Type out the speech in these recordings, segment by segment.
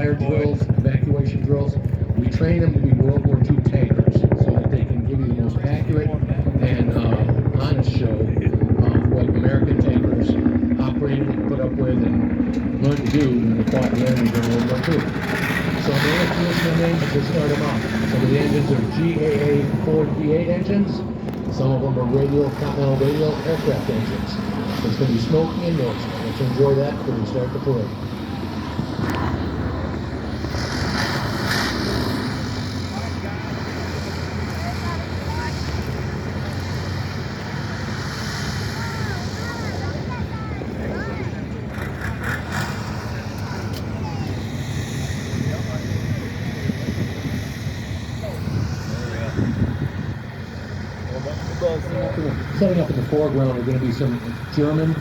fire drills, evacuation drills. We train them to be World War II tankers so that they can give you the most accurate and honest show of what American tankers operated and put up with and learned to do when they fought the enemy during World War II. So the initial names, just start them out. Some of the engines are GAA 4D8 engines. Some of them are Continental Radio aircraft engines. So it's going to be smoky and noisy. Let's enjoy that before we start the parade. Setting up in the foreground are going to be some German,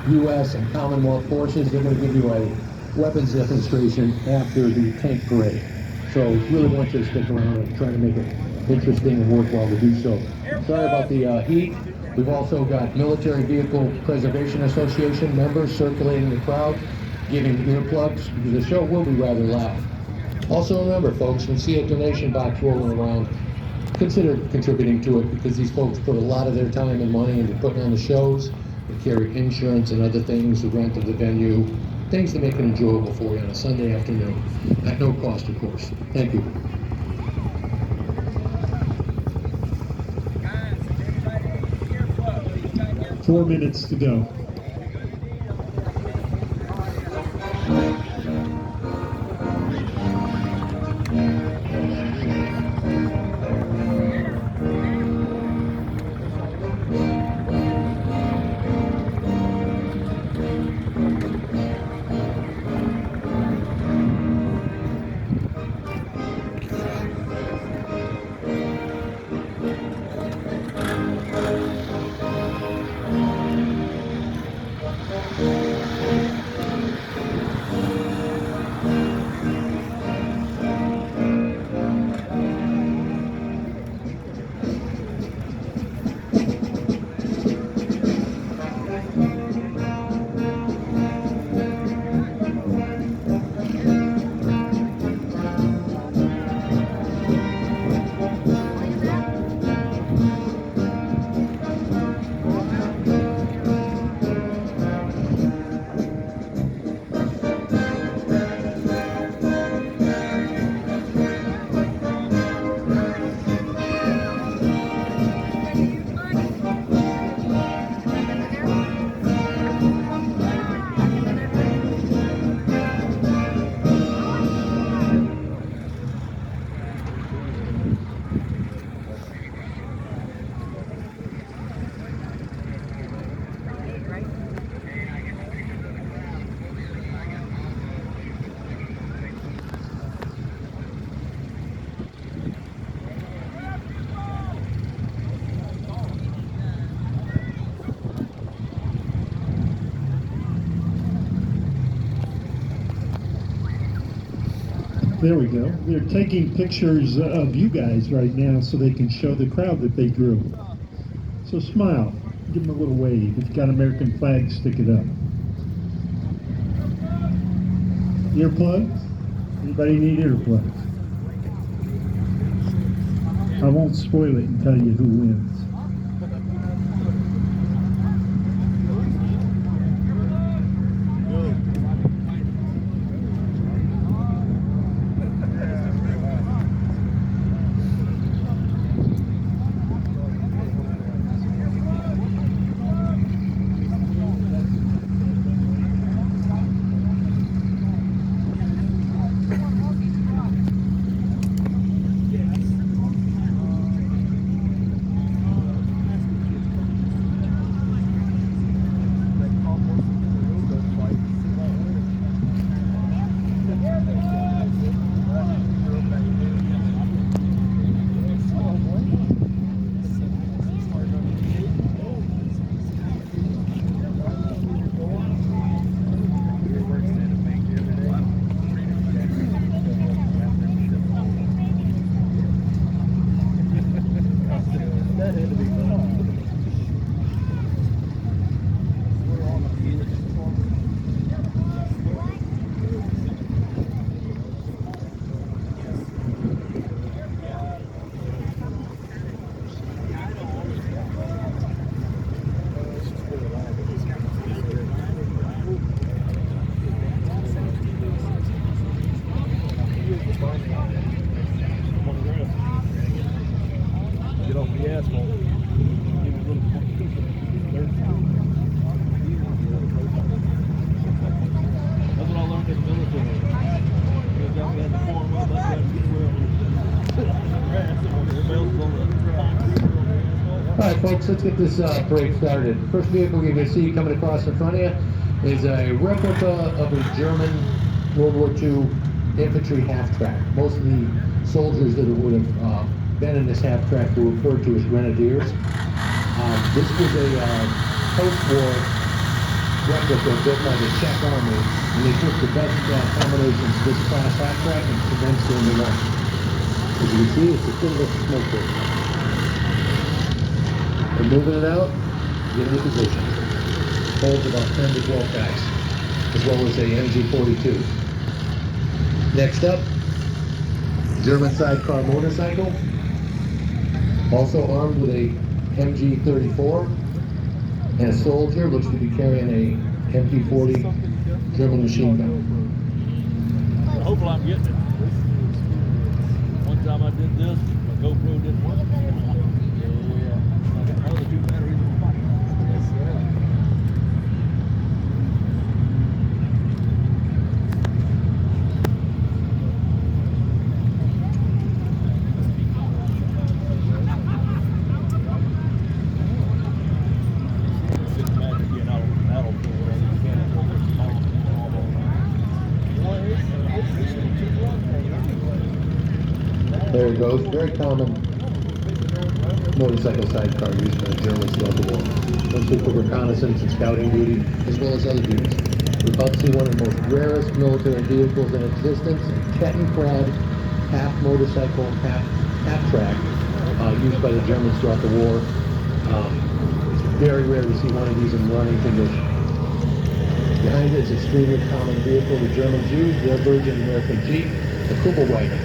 U.S., and Commonwealth forces. They're going to give you a weapons demonstration after the tank parade. So really want you to stick around and try to make it interesting and worthwhile to do so. Sorry about the heat. We've also got Military Vehicle Preservation Association members circulating the crowd, giving earplugs, because the show will be rather loud. Also remember, folks, when you see a donation box rolling around, consider contributing to it, because these folks put a lot of their time and money into putting on the shows. They carry insurance and other things, the rent of the venue, things to make it enjoyable for you on a Sunday afternoon, at no cost, of course. Thank you. Four minutes to go. There we go. They're taking pictures of you guys right now so they can show the crowd that they drew. So smile. Give them a little wave. If you've got American flags, stick it up. Earplugs? Anybody need earplugs? I won't spoil it and tell you who wins. right, folks, let's get this parade started. First vehicle you're going to see coming across in front of you is a replica of a German World War II infantry half-track. Most of the soldiers that would have been in this half-track were referred to as grenadiers. This was a post-war replica built by the Czech Army, and they took the best combinations of this class half-track and condensed it into one. As you can see, it's a single smoke break. We're moving it out, get into position. Holds about 10 to 12 guys, as well as a MG42. Next up, German sidecar motorcycle, also armed with a MG34, and a soldier looks to be carrying a MP40 German machine gun. Hopefully I'm getting it. One time I did this, my GoPro didn't work. Yeah, I got my other two batteries in the pocket. Yes, sir. Just imagine being out on the battlefield where you can't go there tomorrow. There it goes, very common motorcycle sidecar used by the Germans throughout the war. Mostly for reconnaissance and scouting duty, as well as other duties. We're about to see one of the most rarest military vehicles in existence, a Kettenkrad half motorcycle, half track, used by the Germans throughout the war. It's very rare to see one of these in running condition. Behind it is an extremely common vehicle the Germans used, their version American Jeep, the Kubelwagen.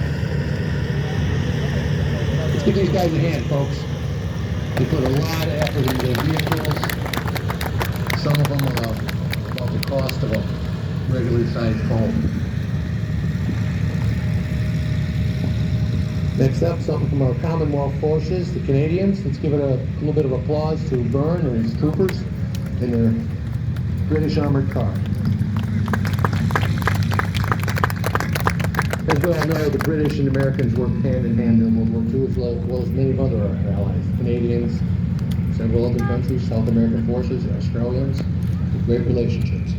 Let's give these guys a hand, folks. They put a lot of effort into their vehicles. Some of them are about the cost of a regular sized home. Next up, something from our Commonwealth forces, the Canadians. Let's give it a little bit of applause to Byrne and his troopers in their British armored car. As we all know, the British and Americans worked hand in hand in World War II, as well as many of other allies. The Canadians, several other countries, South American forces, and Australians, with great relationships.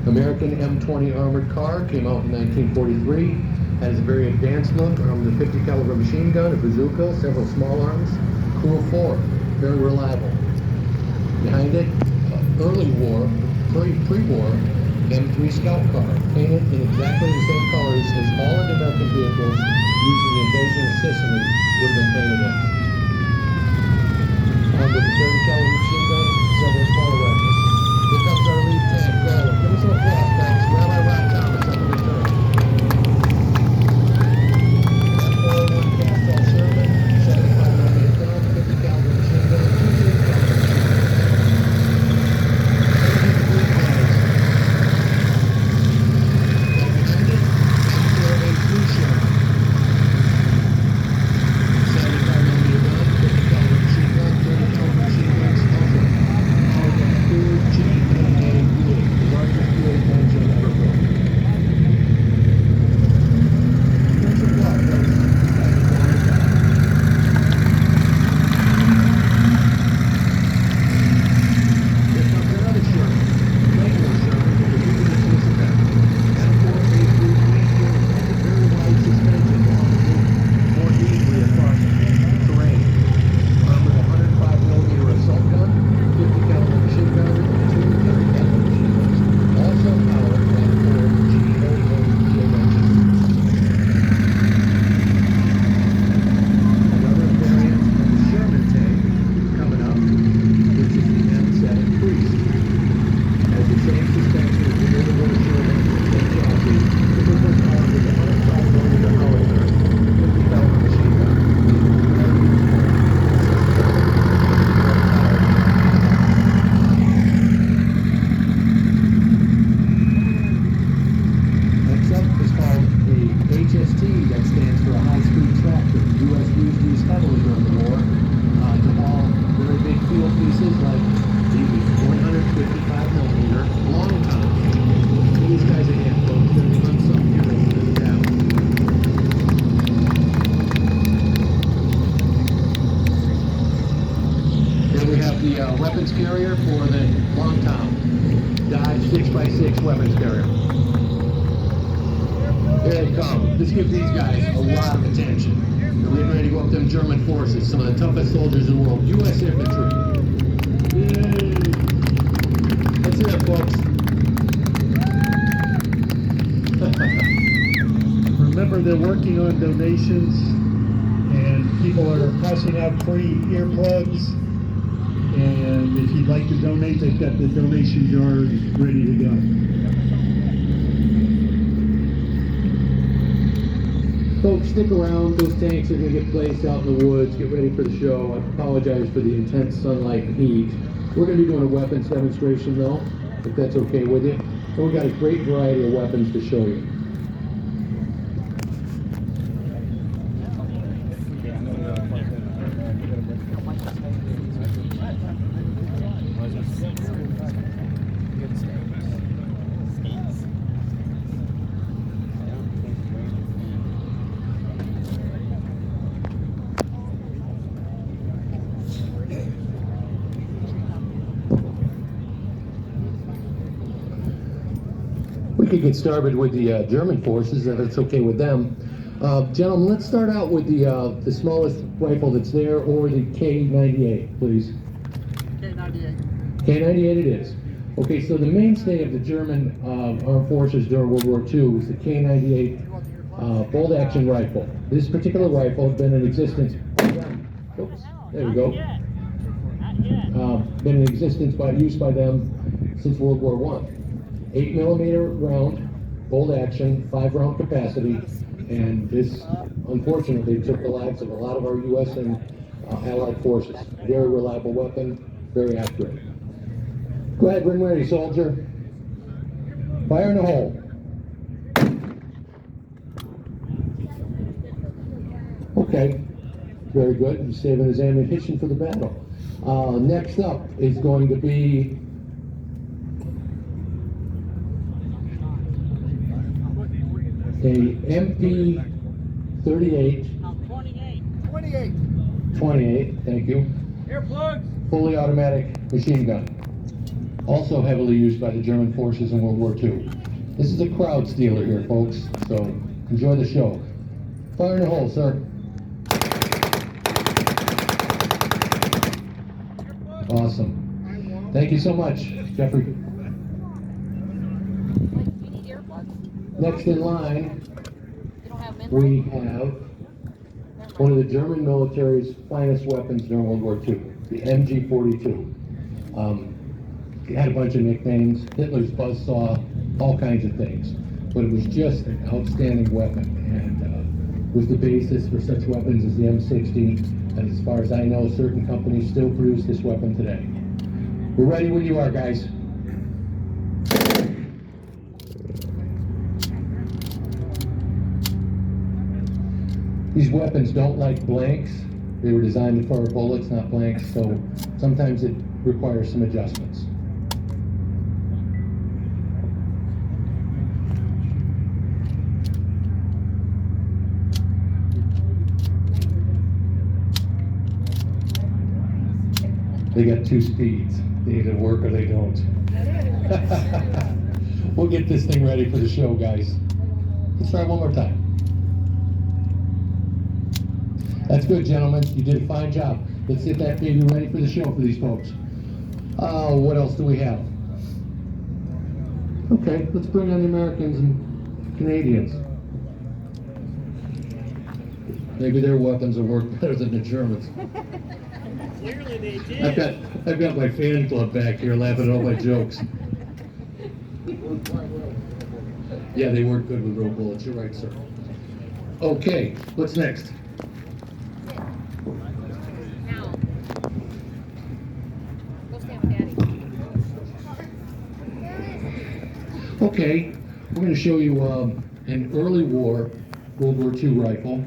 American M20 armored car came out in 1943. Has a very advanced look, armed with a 50 caliber machine gun, a bazooka, several small arms, crew of 4, very reliable. Behind it, early war, pre-war, M3 scout car, painted in exactly the same colors as all of the American vehicles used in the invasion of Sicily would have been painted in. Armed with a 30 caliber machine gun, several smaller rifles. Here comes our lead tank, go. Give us some applause, folks. Rabbi Rob Thomas on the return. F401 Castle Sherman, 75 millimeter gun, 50 caliber machine gun, 2 30 caliber machine guns. 6x6 weapons carrier. Here they come. Let's give these guys a lot of attention. They're getting ready to go up them German forces, some of the toughest soldiers in the world. U.S. infantry. Yay! Let's hear it, folks. Remember, they're working on donations, and people are passing out free earplugs. And if you'd like to donate, they've got the donation jars ready to go. Folks, stick around. Those tanks are going to get placed out in the woods. Get ready for the show. I apologize for the intense sunlight and heat. We're going to be doing a weapons demonstration, though, if that's okay with you. And we've got a great variety of weapons to show you. We could get started with the German forces, if it's okay with them. Gentlemen, let's start out with the smallest rifle that's there, or the K98, please. K98. K98 it is. Okay, so the mainstay of the German armed forces during World War II was the K98 bolt-action rifle. This particular rifle has been in existence. Oops, there we go. Been in existence used by them since World War I. 8mm round, bolt-action, 5-round capacity, and this unfortunately took the lives of a lot of our U.S. and Allied forces. Very reliable weapon, very accurate. Go ahead, when ready, soldier. Fire in the hole. Okay, very good. He's saving his ammunition for the battle. Next up is going to be a MP38. 28, thank you. Earplugs. Fully automatic machine gun. Also heavily used by the German forces in World War II. This is a crowd stealer here, folks, so enjoy the show. Fire in the hole, sir. Awesome. Thank you so much, Jeffrey. Next in line, we have one of the German military's finest weapons during World War II, the MG42. It had a bunch of nicknames, Hitler's buzzsaw, all kinds of things. But it was just an outstanding weapon, and was the basis for such weapons as the M60. And as far as I know, certain companies still produce this weapon today. We're ready when you are, guys. These weapons don't like blanks. They were designed to fire bullets, not blanks, so sometimes it requires some adjustments. They got 2 speeds. They either work or they don't. We'll get this thing ready for the show, guys. Let's try one more time. That's good, gentlemen. You did a fine job. Let's get that baby ready for the show for these folks. What else do we have? Okay, let's bring on the Americans and Canadians. Maybe their weapons will work better than the Germans. Clearly they did. I've got my fan club back here laughing at all my jokes. Yeah, they work good with real bullets. You're right, sir. Okay, what's next? Okay, we're going to show you an early war World War II rifle.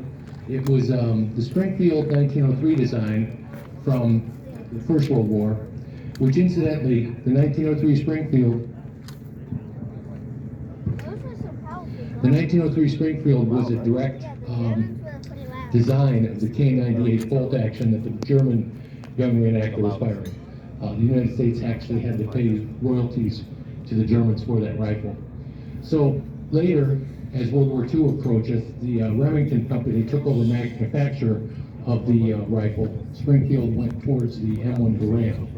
It was the Springfield 1903 design from the First World War, which incidentally, the 1903 Springfield was a direct design of the K98 bolt action that the German young reenactor was firing. The United States actually had to pay royalties to the Germans for that rifle. So later, as World War II approaches, the Remington company took over manufacture of the rifle. Springfield went towards the M1 Garand.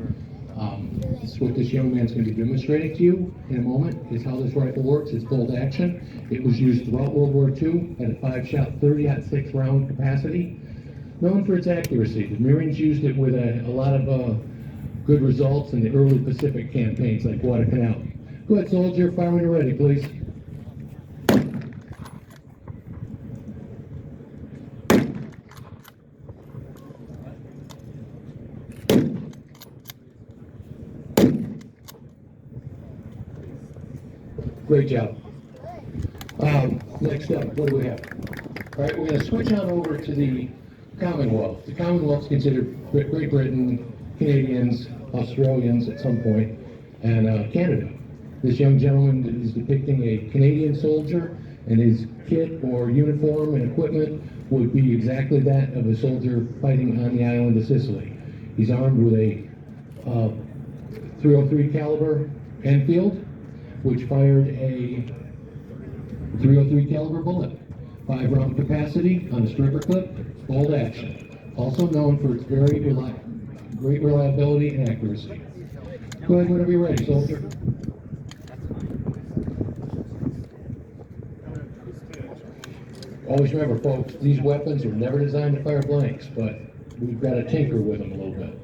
This is what this young man's going to be demonstrating to you in a moment, is how this rifle works. It's bolt action. It was used throughout World War II at a 5-shot, 30-06 round capacity. Known for its accuracy. The Marines used it with a lot of good results in the early Pacific campaigns like Guadalcanal. Go ahead, soldier, fire when you're ready, please. Great job. Next up, what do we have? All right, we're going to switch on over to the Commonwealth. The Commonwealth's considered Great Britain, Canadians, Australians at some point, and Canada. This young gentleman is depicting a Canadian soldier, and his kit or uniform and equipment would be exactly that of a soldier fighting on the island of Sicily. He's armed with a .303 caliber Enfield, which fired a .303 caliber bullet, 5-round capacity on a stripper clip, bolt action. Also known for its very great reliability and accuracy. Go ahead whenever you're ready, soldier. Always remember, folks, these weapons were never designed to fire blanks, but we've got to tinker with them a little bit.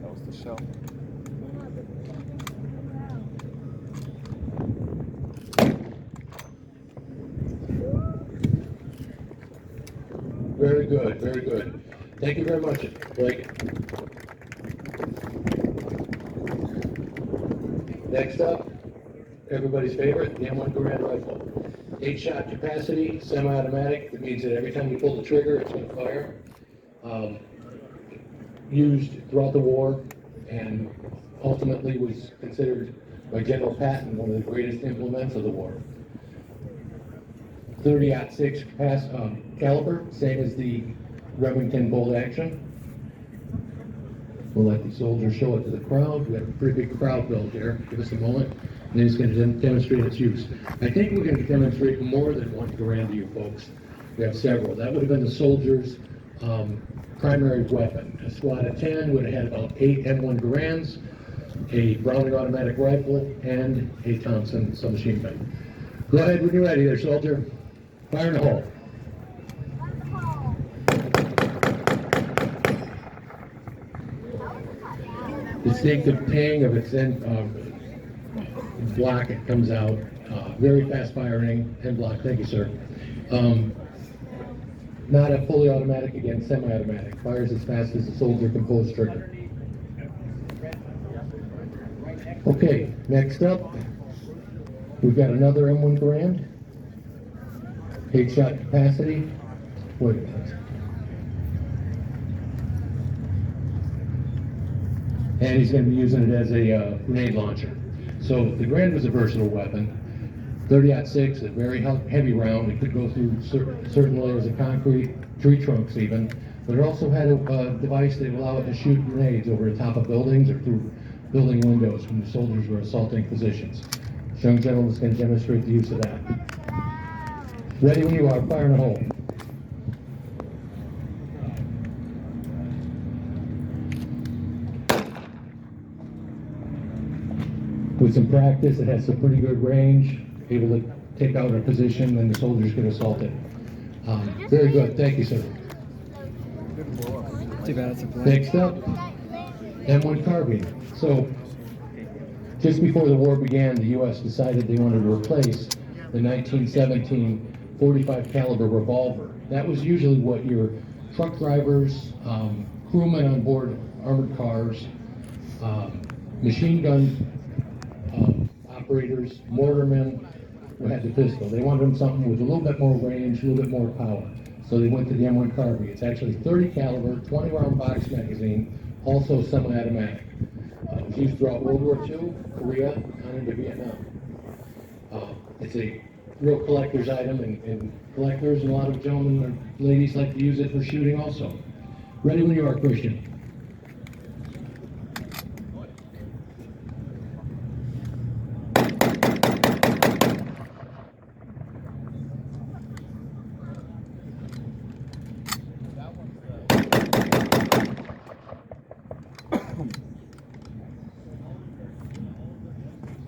That was the shell. Very good, very good. Thank you very much, Blake. Next up, everybody's favorite, the M1 Garand rifle. 8-shot capacity, semi-automatic. That means that every time you pull the trigger, it's going to fire. Used throughout the war, and ultimately was considered by General Patton one of the greatest implements of the war. 30-06 caliber, same as the Remington bolt action. We'll let the soldier show it to the crowd. We have a pretty big crowd built here. Give us a moment, and then he's going to demonstrate its use. I think we're going to demonstrate more than one Garand to you folks. We have several. That would have been the soldier's primary weapon. A squad of 10 would have had about 8 M1 Garands, a Browning automatic rifle, and a Thompson submachine gun. Go ahead when you're ready there, soldier. Fire in the hole. Distinctive ping of its end block, it comes out. Very fast firing end block. Thank you, sir. Not a fully automatic, again, semi-automatic. Fires as fast as the soldier can pull his trigger. Okay, next up, we've got another M1 Garand. 8-shot capacity. Wait a minute. And he's going to be using it as a grenade launcher. So the Garand was a versatile weapon. 30-06, a very heavy round. It could go through certain layers of concrete, tree trunks even. But it also had a device that allowed it to shoot grenades over the top of buildings or through building windows when the soldiers were assaulting positions. This young gentleman is going to demonstrate the use of that. Ready when you are, fire in the hole. With some practice, it has some pretty good range, able to take out a position and the soldiers get assaulted. Very good, thank you, sir. Too bad it's a blank. Next up, M1 carbine. So, just before the war began, the U.S. decided they wanted to replace the 1917 .45 caliber revolver. That was usually what your truck drivers, crewmen on board armored cars, machine gun operators, mortarmen who had the pistol. They wanted something with a little bit more range, a little bit more power. So they went to the M1 Carbine. It's actually 30 caliber, 20 round box magazine, also semi-automatic. It was used throughout World War II, Korea, and into Vietnam. It's a real collector's item, and collectors and a lot of gentlemen and ladies like to use it for shooting also. Ready when you are, Christian.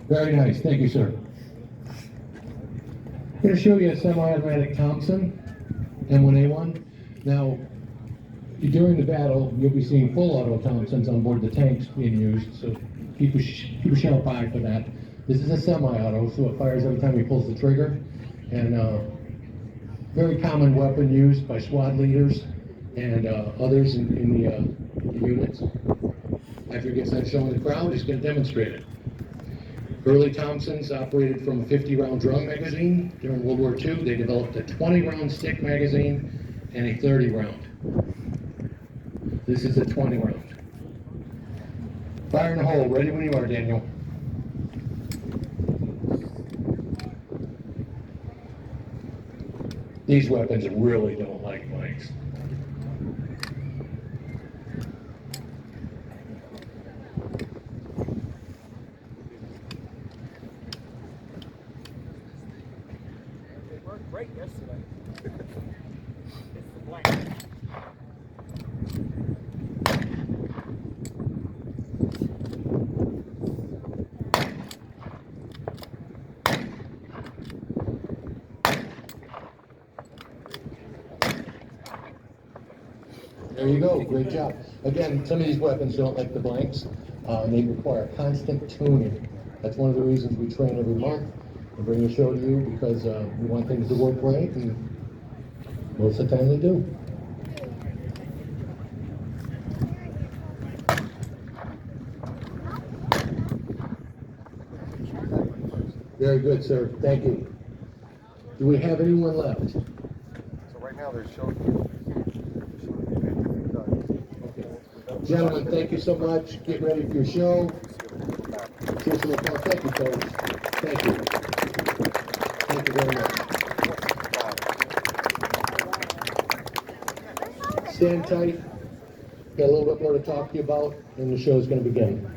Very nice, thank you, sir. I'm going to show you a semi-automatic Thompson M1A1. Now, during the battle, you'll be seeing full auto Thompsons on board the tanks being used, so keep a sharp eye for that. This is a semi-auto, so it fires every time he pulls the trigger, and very common weapon used by squad leaders and others in the units. After he gets that shown in the crowd, he's going to demonstrate it. Early Thompsons operated from a 50-round drum magazine. During World War II, they developed a 20-round stick magazine and a 30-round. This is a 20-round. Fire in the hole. Ready when you are, Daniel. These weapons really don't like mics. Great yesterday. It's the blank. There you go, great job. Again, some of these weapons don't like the blanks. They require constant tuning. That's one of the reasons we train every month and bring the show to you, because we want things to work right, and most of the time they do. Very good, sir. Thank you. Do we have anyone left? So right now they're showing. Gentlemen, thank you so much. Get ready for your show. Cheers to the call. Thank you, folks. Thank you. Thank you very much. Stand tight. Got a little bit more to talk to you about, and the show is going to begin.